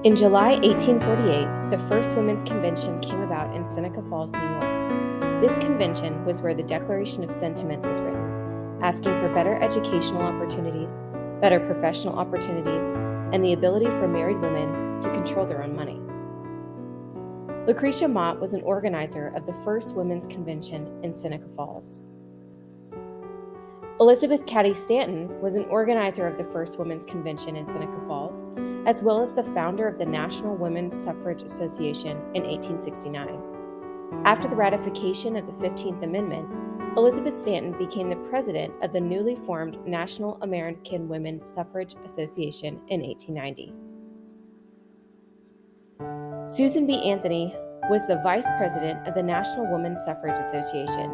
In July 1848, the first Women's Convention came about in Seneca Falls, New York. This convention was where the Declaration of Sentiments was written, asking for better educational opportunities, better professional opportunities, and the ability for married women to control their own money. Lucretia Mott was an organizer of the first Women's Convention in Seneca Falls. Elizabeth Cady Stanton was an organizer of the first Women's Convention in Seneca Falls, as well as the founder of the National Women's Suffrage Association in 1869. After the ratification of the 15th Amendment, Elizabeth Stanton became the president of the newly formed National American Women's Suffrage Association in 1890. Susan B. Anthony was the vice president of the National Women's Suffrage Association.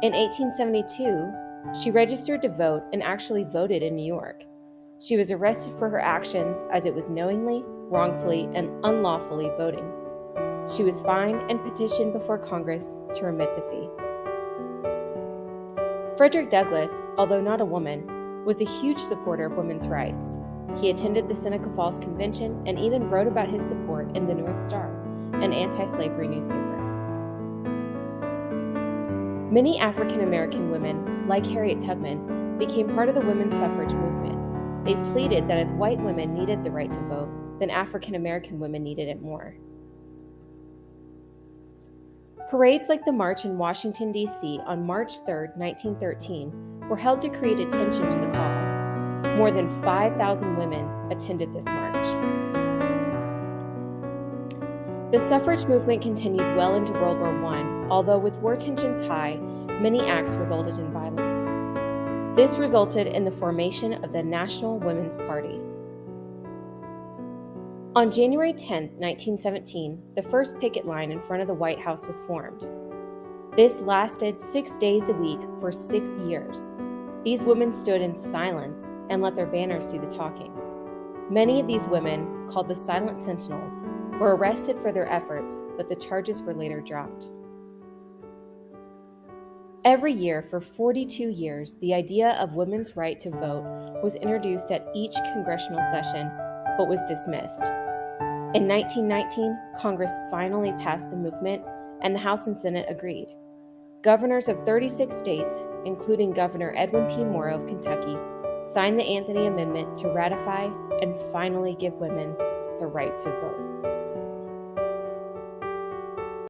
In 1872, she registered to vote and actually voted in New York. She was arrested for her actions as it was knowingly, wrongfully, and unlawfully voting. She was fined and petitioned before Congress to remit the fee. Frederick Douglass, although not a woman, was a huge supporter of women's rights. He attended the Seneca Falls Convention and even wrote about his support in the North Star, an anti-slavery newspaper. Many African American women, like Harriet Tubman, became part of the women's suffrage movement. They pleaded that if white women needed the right to vote, then African American women needed it more. Parades like the March in Washington, D.C. on March 3, 1913, were held to create attention to the cause. More than 5,000 women attended this march. The suffrage movement continued well into World War I, although with war tensions high, many acts resulted in violence. This resulted in the formation of the National Women's Party. On January 10, 1917, the first picket line in front of the White House was formed. This lasted 6 days a week for 6 years. These women stood in silence and let their banners do the talking. Many of these women, called the Silent Sentinels, were arrested for their efforts, but the charges were later dropped. Every year for 42 years, the idea of women's right to vote was introduced at each congressional session, but was dismissed. In 1919, Congress finally passed the movement, and the House and Senate agreed. Governors of 36 states, including Governor Edwin P. Morrow of Kentucky, signed the Anthony Amendment to ratify and finally give women the right to vote.